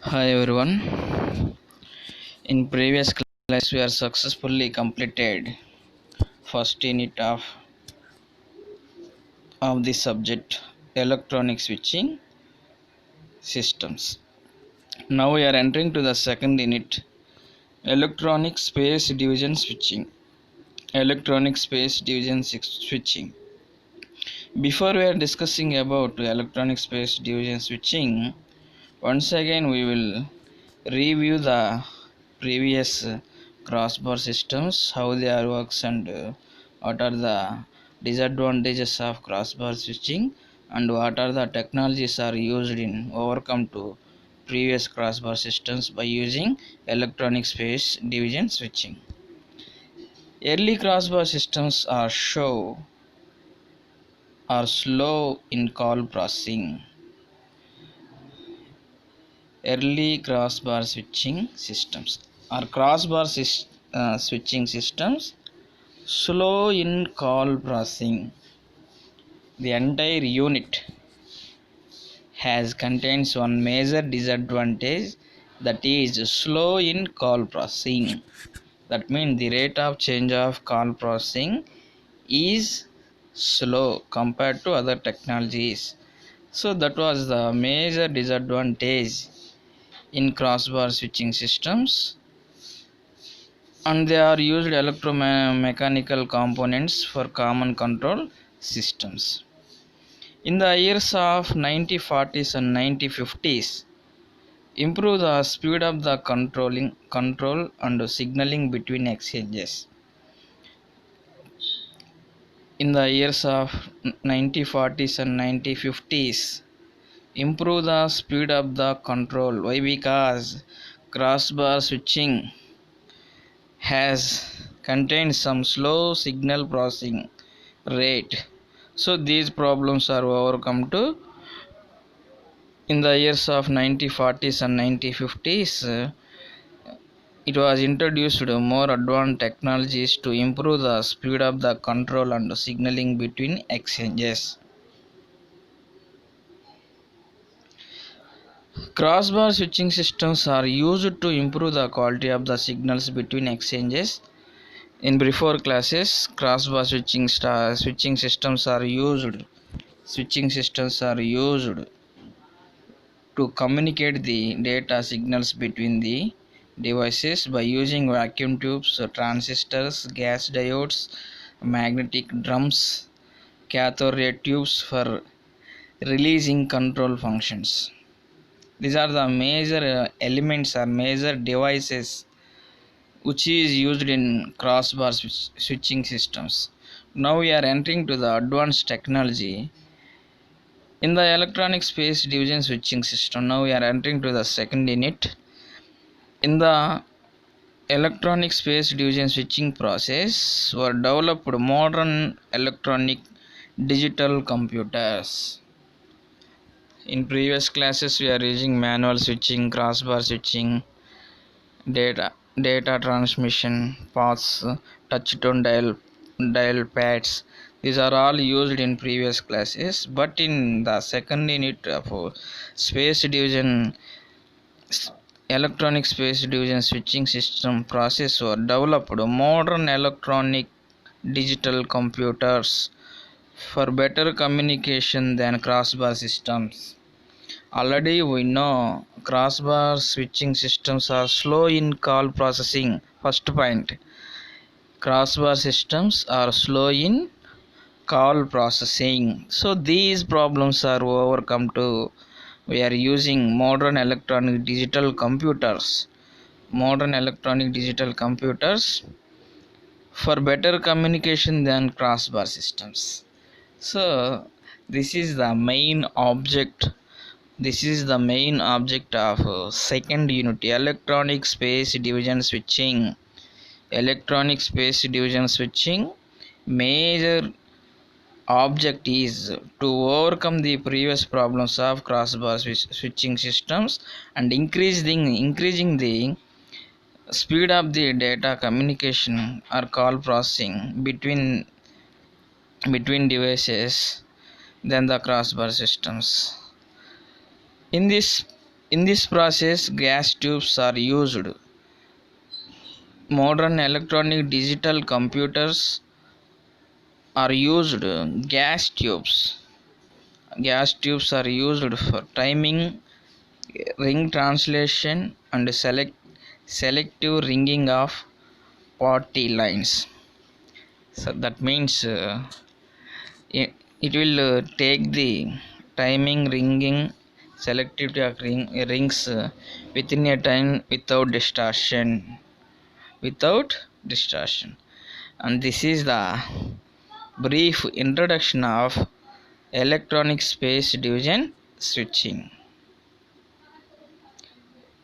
Hi everyone. In previous class, we are successfully completed first unit of the subject electronic switching systems. Now we are entering to the second unit electronic space division switching. Electronic space division switching. Before we are discussing about electronic space division switching, once again we will review the previous crossbar systems, how they are works, and what are the disadvantages of crossbar switching, and what are the technologies are used in overcome to previous crossbar systems by using electronic space division switching. Early crossbar systems are slow in call processing. Early crossbar switching systems or switching systems slow in call processing. The entire unit has contains one major disadvantage, that is slow in call processing. That means the rate of change of call processing is slow compared to other technologies. So that was the major disadvantage in crossbar switching systems, and they are used electromechanical components for common control systems. In the years of 1940s and 1950s, improve the speed of the control and signaling between exchanges. In the years of 1940s and 1950s, improve the speed of the control. Why? Because crossbar switching has contained some slow signal processing rate. So these problems are overcome to in the years of 1940s and 1950s. It was introduced more advanced technologies to improve the speed of the control and signaling between exchanges. Crossbar switching systems are used to improve the quality of the signals between exchanges. In before classes, crossbar switching systems are used. Switching systems are used to communicate the data signals between the devices by using vacuum tubes, transistors, gas diodes, magnetic drums, cathode ray tubes for releasing control functions. These are the major elements or major devices which is used in crossbar switching systems. Now we are entering to the advanced technology in the electronic space division switching system. Now we are entering to the second unit. In the electronic space division switching process were developed modern electronic digital computers. In previous classes we are using manual switching, crossbar switching, data transmission paths, touch tone dial pads. These are all used in previous classes, but in the second unit of space division electronic space division switching system process were developed modern electronic digital computers for better communication than crossbar systems. Already we know crossbar switching systems are slow in call processing. First point, crossbar systems are slow in call processing. So these problems are overcome to we are using modern electronic digital computers. Modern electronic digital computers for better communication than crossbar systems. So this is the main object. This is the main object of second unit electronic space division switching. Electronic space division switching major object is to overcome the previous problems of crossbar switching systems and increasing the speed of the data communication or call processing between devices than the crossbar systems. In this In this process, gas tubes are used. Modern electronic digital computers are used gas tubes. Gas tubes are used for timing, ring translation, and selective ringing of party lines. So that means it will take the timing, ringing, selectivity of rings within a time without distortion. And this is the brief introduction of electronic space division switching.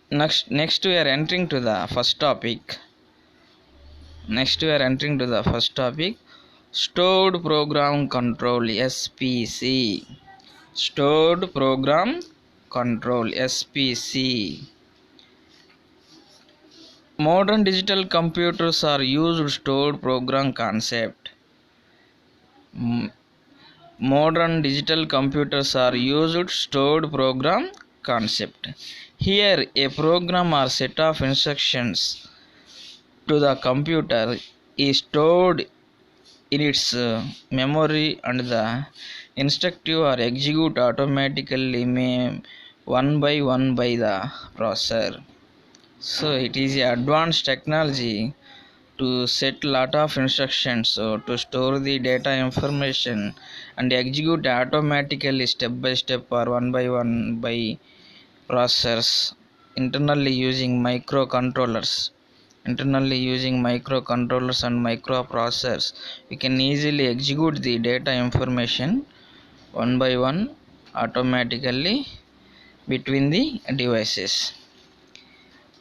Next we are entering to the first topic. Stored program control SPC. Stored program control SPC. Modern digital computers are used stored program concept. Modern digital computers are used stored program concept. Here a program or set of instructions to the computer is stored in its memory, and the instructive or execute automatically one by one by the processor. So it is a advanced technology to set lot of instructions to store the data information and execute automatically step by step or one by one by processors internally using microcontrollers. And microprocessors, we can easily execute the data information one by one automatically between the devices.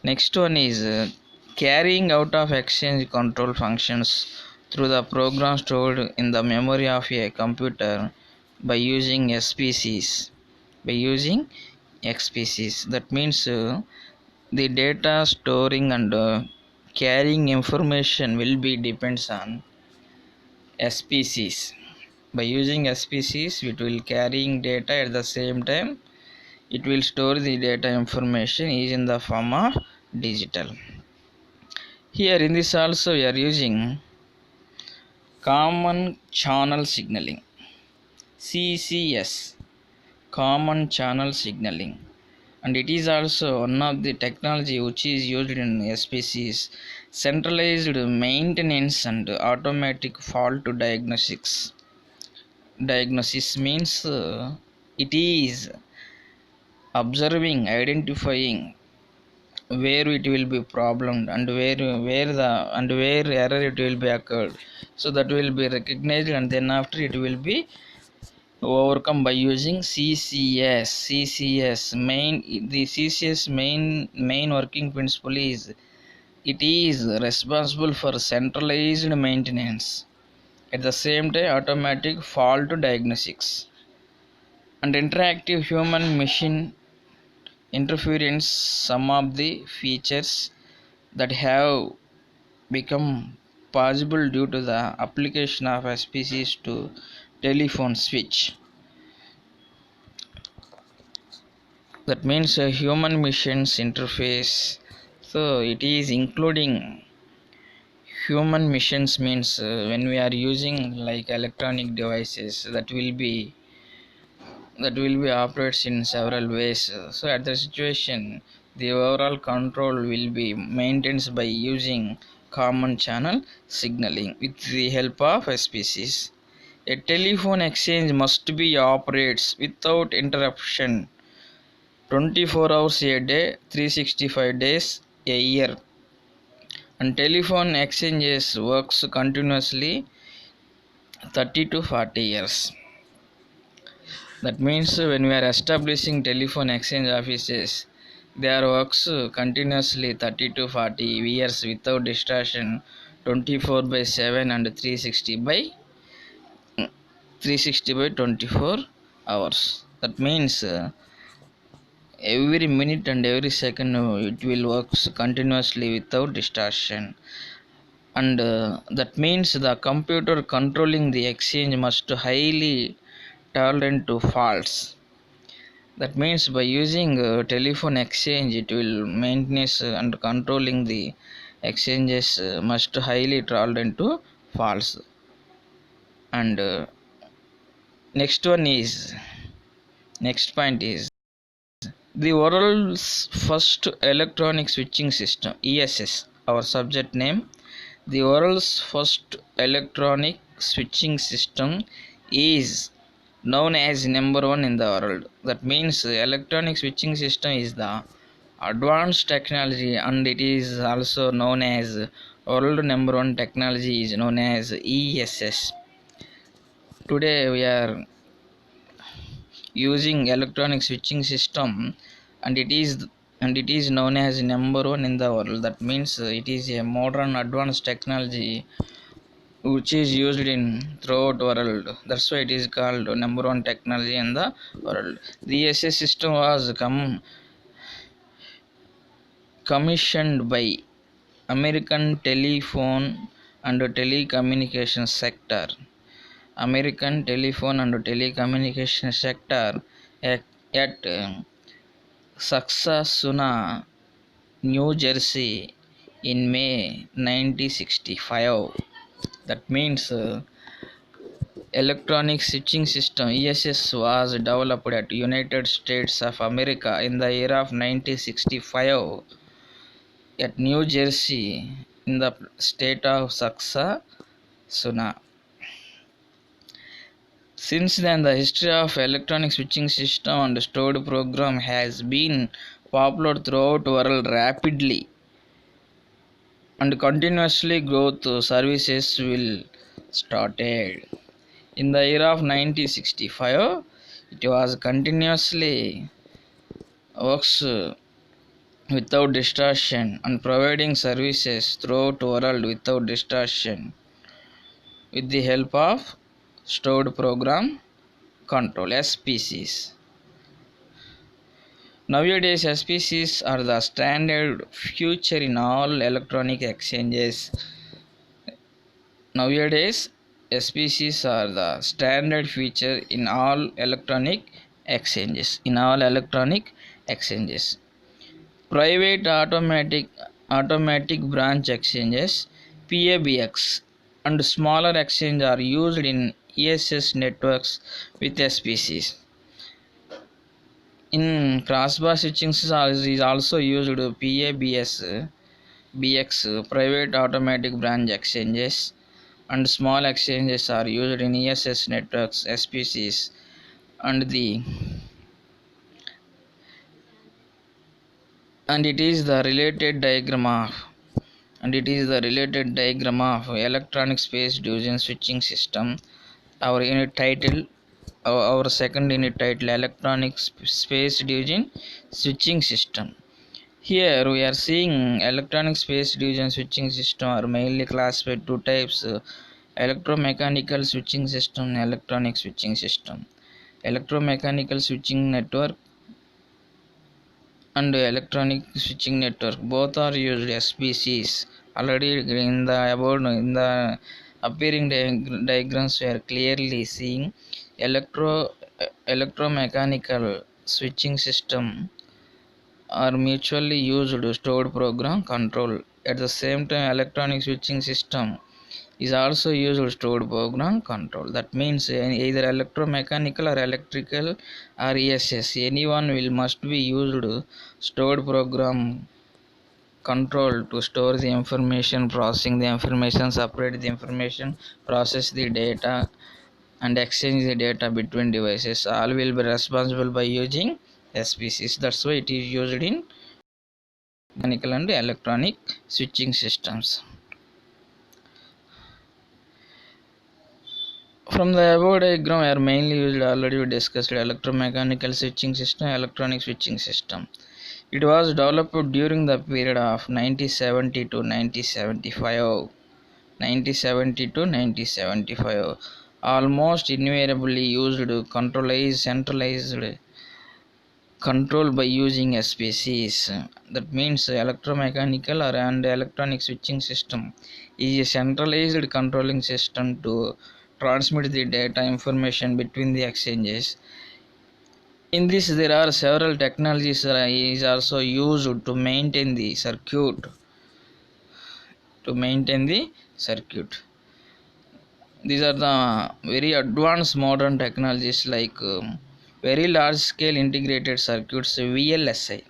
Next one is carrying out of exchange control functions through the program stored in the memory of a computer by using SPCs. That means the data storing and carrying information will be depends on SPCs. By using SPCs, it will carrying data at the same time. It will store the data information is in the form of digital. Here in this also we are using common channel signaling, CCS, common channel signaling, and it is also one of the technology which is used in SPCs, centralized maintenance and automatic fault diagnosis. Diagnosis means it is observing, identifying where it will be problem and where error it will be occurred, so that will be recognized, and then after it will be overcome by using CCS. Main working principle is it is responsible for centralized maintenance, at the same time automatic fault diagnostics and interactive human machine interference. Some of the features that have become possible due to the application of SPCs to telephone switch. That means a human machines interface. So it is including human machines means when we are using like electronic devices that will be operates in several ways. So at the situation, the overall control will be maintained by using common channel signaling with the help of SPCs. A telephone exchange must be operates without interruption 24 hours a day, 365 days a year, and telephone exchanges works continuously 30 to 40 years. That means when we are establishing telephone exchange offices, their works continuously 30 to 40 years without distraction, 24 by 7 and 360 by 24 hours. That means every minute and every second it will works continuously without distortion, and that means the computer controlling the exchange must highly tolerant to faults. That means by using telephone exchange, it will maintenance and controlling the exchanges must highly tolerant to false. And next one is next point is the world's first electronic switching system ESS. Our subject name. The world's first electronic switching system is known as number one in the world. That means electronic switching system is the advanced technology and it is also known as world number one technology is known as ESS. Today we are using electronic switching system and it is known as number one in the world. That means it is a modern advanced technology which is used in throughout world. That's why it is called number one technology in the world. The ESS system was commissioned by American telephone and telecommunications sector. American telephone and telecommunication sector at Saxasuna, New Jersey in May 1965. That means electronic switching system ESS was developed at United States of America in the year of 1965 at New Jersey in the state of Saxasuna. Since then, the history of electronic switching system and stored program has been popular throughout the world rapidly and continuously growth services will started. In the year of 1965, it was continuously works without distortion and providing services throughout the world without distortion with the help of stored program control SPCs. Nowadays, SPCs are the standard feature in all electronic exchanges. Nowadays, SPCs are the standard feature in all electronic exchanges. Private automatic branch exchanges (PABX) and smaller exchanges are used in ESS networks with SPCs. In crossbar switching is also used PABX private automatic branch exchanges and small exchanges are used in ESS networks SPCs and it is the related diagram of electronic space division switching system. Our second unit title electronic space division switching system. Here we are seeing electronic space division switching system are mainly classified two types: electromechanical switching system and electronic switching system. Electromechanical switching network and electronic switching network both are used SPCs. Already in the appearing diagrams we are clearly seeing electromechanical switching system are mutually used stored program control. At the same time, electronic switching system is also used stored program control. That means either electromechanical or electrical or ESS, anyone will must be used stored program control to store the information, processing the information, separate the information, process the data and exchange the data between devices. All will be responsible by using SPCs. That's why it is used in mechanical and electronic switching systems. From the above diagram are mainly used already we discussed electromechanical switching system, electronic switching system. It was developed during the period of 1970 to 1975. 1970 to 1975. Almost invariably used centralized control by using SPCs. That means electromechanical and electronic switching system is a centralized controlling system to transmit the data information between the exchanges. In this, there are several technologies is also used to maintain the circuit. To maintain the circuit, these are the very advanced modern technologies like very large scale integrated circuits VLSI.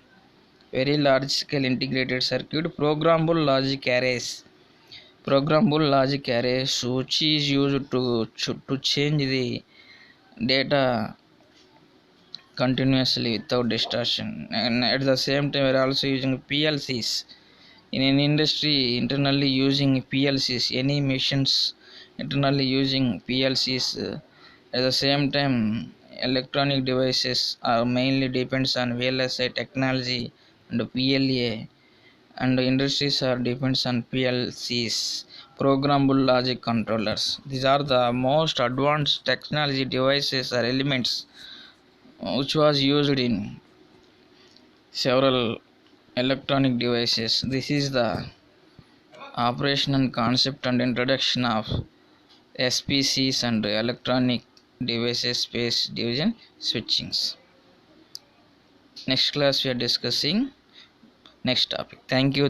Very large scale integrated circuit programmable logic arrays. Programmable logic arrays which is used to change the data continuously without distortion, and at the same time we are also using PLCs in an industry. Internally using PLCs, any machines internally using PLCs. At the same time, electronic devices are mainly depends on VLSI technology and PLA, and industries are depends on PLCs, programmable logic controllers. These are the most advanced technology devices or elements which was used in several electronic devices. This is the operation and concept and introduction of SPCs and electronic devices space division switchings. Next class we are discussing next topic. Thank you.